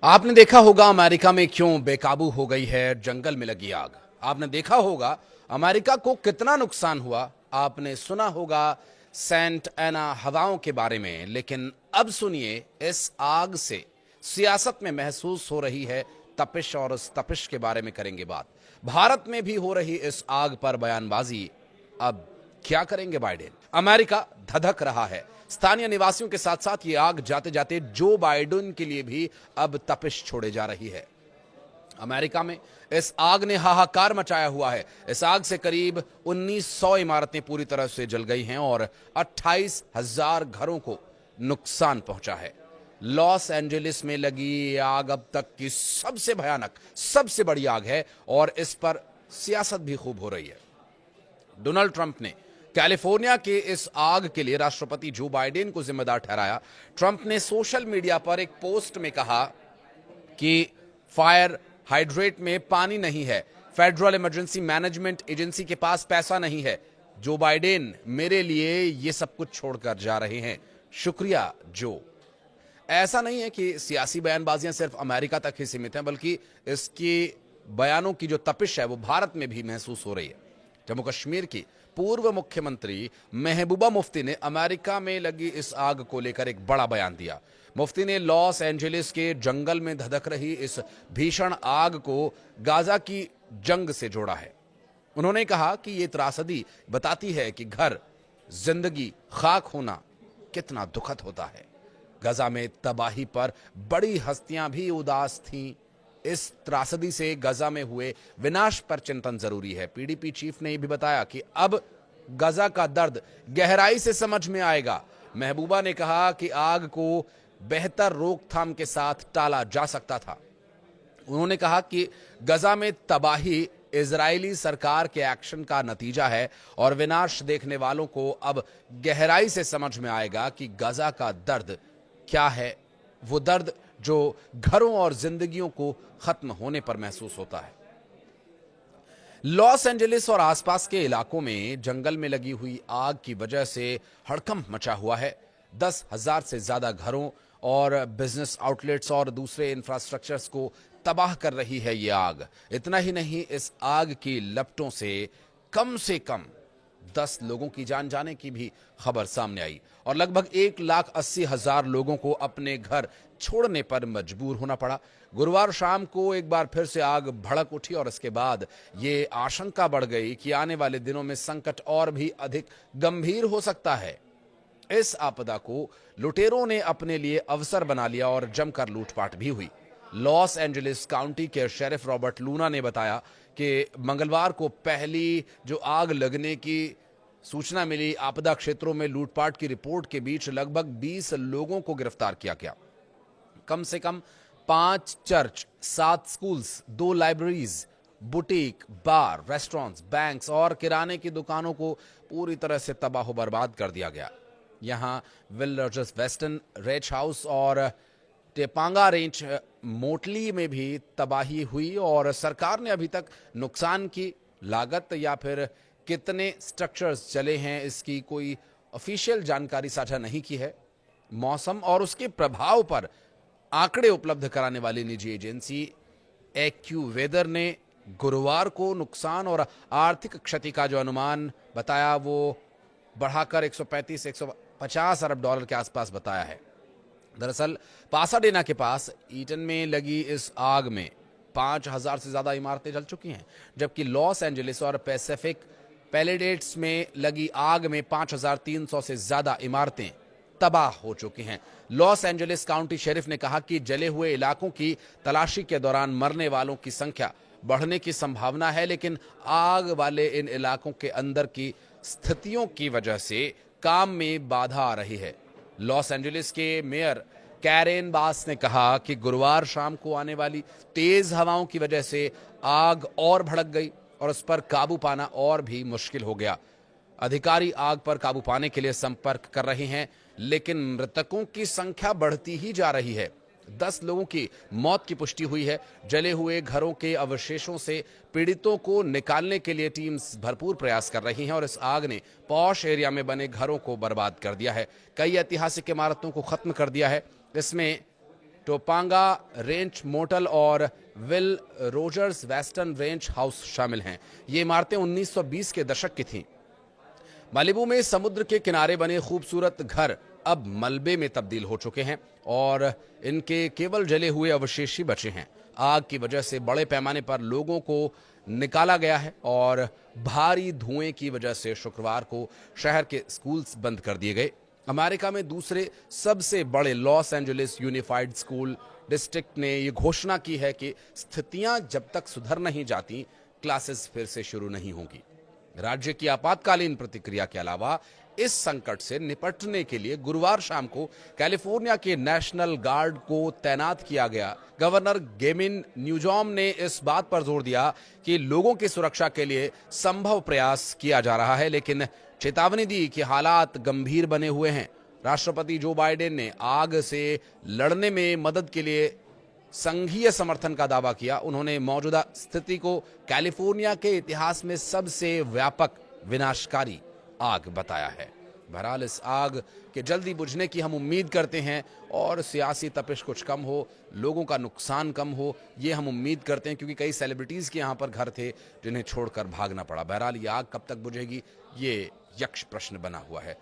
आपने देखा होगा अमेरिका में क्यों बेकाबू हो गई है जंगल में लगी आग। आपने देखा होगा अमेरिका को कितना नुकसान हुआ। आपने सुना होगा सेंट एना हवाओं के बारे में। लेकिन अब सुनिए इस आग से सियासत में महसूस हो रही है तपिश, और उस तपिश के बारे में करेंगे बात। भारत में भी हो रही इस आग पर बयानबाजी। अब क्या करेंगे बाइडेन? अमेरिका धधक रहा है। स्थानीय निवासियों के साथ साथ ये आग जाते जाते जो बाइडेन के लिए भी अब तपिश छोड़े जा रही है। अमेरिका में इस आग ने हाहाकार मचाया हुआ है। इस आग से करीब 1900 इमारतें पूरी तरह से जल गई हैं और 28,000 घरों को नुकसान पहुंचा है। लॉस एंजलिस में लगी ये आग अब तक की सबसे भयानक, सबसे बड़ी आग है और इस पर सियासत भी खूब हो रही है। डोनाल्ड ट्रंप ने कैलिफोर्निया के इस आग के लिए राष्ट्रपति जो बाइडेन को जिम्मेदार ठहराया। ट्रंप ने सोशल मीडिया पर एक पोस्ट में कहा कि फायर हाइड्रेट में पानी नहीं है, फेडरल इमरजेंसी मैनेजमेंट एजेंसी के पास पैसा नहीं है। जो बाइडेन मेरे लिए ये सब कुछ छोड़कर जा रहे हैं, शुक्रिया जो। ऐसा नहीं है कि सियासी बयानबाजियां सिर्फ अमेरिका तक ही सीमित हैं, बल्कि इसकी बयानों की जो तपिश है वो भारत में भी महसूस हो रही है। जम्मू कश्मीर की पूर्व मुख्यमंत्री महबूबा मुफ्ती ने अमेरिका में लगी इस आग को लेकर एक बड़ा बयान दिया। मुफ्ती ने लॉस एंजलिस के जंगल में धधक रही इस भीषण आग को गाजा की जंग से जोड़ा है। उन्होंने कहा कि यह त्रासदी बताती है कि घर, जिंदगी खाक होना कितना दुखद होता है। गाजा में तबाही पर बड़ी हस्तियां भी उदास थीं। इस त्रासदी से गाजा में हुए विनाश पर चिंतन जरूरी है। पीडीपी चीफ ने यह भी बताया कि अब गाजा का दर्द गहराई से समझ में आएगा। महबूबा ने कहा कि आग को बेहतर रोकथाम के साथ टाला जा सकता था। उन्होंने कहा कि गाजा में तबाही इजरायली सरकार के एक्शन का नतीजा है और विनाश देखने वालों को अब गहराई से समझ में आएगा कि गाजा का दर्द क्या है, वो दर्द जो घरों और जिंदगियों को खत्म होने पर महसूस होता है। लॉस एंजलिस और आसपास के इलाकों में जंगल में लगी हुई आग की वजह से हड़कंप मचा हुआ है। 10,000 से ज्यादा घरों और बिजनेस आउटलेट्स और दूसरे इंफ्रास्ट्रक्चर्स को तबाह कर रही है ये आग। इतना ही नहीं, इस आग की लपटों से कम 10 लोगों की जान जाने की भी खबर सामने आई और लगभग 1,80,000 लोगों को अपने घर छोड़ने पर मजबूर होना पड़ा। गुरुवार शाम को एक बार फिर से आग भड़क उठी और इसके बाद ये आशंका बढ़ गई कि आने वाले दिनों में संकट और भी अधिक गंभीर हो सकता है। इस आपदा को लुटेरों ने अपने लिए अवसर बना लिया और जमकर लूटपाट भी हुई। लॉस एंजलिस काउंटी के शेरिफ रॉबर्ट लूना ने बताया कि मंगलवार को पहली जो आग लगने की सूचना मिली, आपदा क्षेत्रों में लूटपाट की रिपोर्ट के बीच लगभग 20 लोगों को गिरफ्तार किया गया। कम से कम 5 चर्च, 7 स्कूल्स, 2 लाइब्रेरीज, बुटीक, बार, रेस्टोरेंट्स, बैंक्स और किराने की दुकानों को पूरी तरह से तबाह बर्बाद कर दिया गया। यहां विल वेस्टर्न रेंच हाउस और टेपांगा रेंच मोटली में भी तबाही हुई और सरकार ने अभी तक नुकसान की लागत या फिर कितने स्ट्रक्चर्स चले हैं इसकी कोई ऑफिशियल जानकारी साझा नहीं की है। मौसम और उसके प्रभाव पर आंकड़े उपलब्ध कराने वाली निजी एजेंसी एक्यूवेदर ने गुरुवार को नुकसान और आर्थिक क्षति का जो अनुमान बताया वो बढ़ाकर 135-150 अरब डॉलर के आसपास बताया है। दरअसल पासाडेना के पास ईटन में लगी इस आग में 5,000 से ज्यादा इमारतें जल चुकी हैं, जबकि लॉस एंजलिस और पैसिफिक पैलेडेट्स में लगी आग में 5,300 से ज्यादा इमारतें तबाह हो चुकी हैं। लॉस एंजलिस काउंटी शेरिफ ने कहा कि जले हुए इलाकों की तलाशी के दौरान मरने वालों की संख्या बढ़ने की संभावना है, लेकिन आग वाले इन इलाकों के अंदर की स्थितियों की वजह से काम में बाधा आ रही है। लॉस एंजलिस के मेयर कैरेन बास ने कहा कि गुरुवार शाम को आने वाली तेज हवाओं की वजह से आग और भड़क गई और उस पर काबू पाना और भी मुश्किल हो गया। अधिकारी आग पर काबू पाने के लिए संपर्क कर रहे हैं, लेकिन मृतकों की संख्या बढ़ती ही जा रही है। 10 लोगों की मौत की पुष्टि हुई है। जले हुए घरों के अवशेषों से पीड़ितों को निकालने के लिए टीम्स भरपूर प्रयास कर रही हैं और इस आग ने पॉश एरिया में बने घरों को बर्बाद कर दिया है। कई ऐतिहासिक इमारतों को खत्म कर दिया है। इसमें टोपांगा रेंज मोटल और will Rogers western range house शामिल हैं। ये इमारतें 1920 के दशक की थीं। मालिबू में समुद्र के किनारे बने खूबसूरत घर अब मलबे में तब्दील हो चुके हैं और इनके केवल जले हुए अवशेष ही बचे हैं। आग की वजह से बड़े पैमाने पर लोगों को निकाला गया है और भारी धुएं की वजह से शुक्रवार को शहर के स्कूल्स बंद कर दिए गए। अमेरिका में दूसरे सबसे बड़े Los Angeles unified school district ने यह घोषणा की है कि स्थितियां जब तक सुधर नहीं जाती, क्लासेस फिर से शुरू नहीं होंगी। राज्य की आपातकालीन प्रतिक्रिया के अलावा इस संकट से निपटने के लिए गुरुवार शाम को कैलिफोर्निया के नेशनल गार्ड को तैनात किया गया। गवर्नर गेविन न्यूजॉम ने इस बात पर जोर दिया कि लोगों की सुरक्षा के लिए संभव प्रयास किया जा रहा है, लेकिन चेतावनी दी कि हालात गंभीर बने हुए हैं। राष्ट्रपति जो बाइडेन ने आग से लड़ने में मदद के लिए संघीय समर्थन का दावा किया। उन्होंने मौजूदा स्थिति को कैलिफोर्निया के इतिहास में सबसे व्यापक विनाशकारी आग बताया है। बहरहाल इस आग के जल्दी बुझने की हम उम्मीद करते हैं और सियासी तपिश कुछ कम हो, लोगों का नुकसान कम हो, ये हम उम्मीद करते हैं, क्योंकि कई सेलिब्रिटीज के यहाँ पर घर थे जिन्हें छोड़कर भागना पड़ा। बहरहाल ये आग कब तक बुझेगी, ये यक्ष प्रश्न बना हुआ है।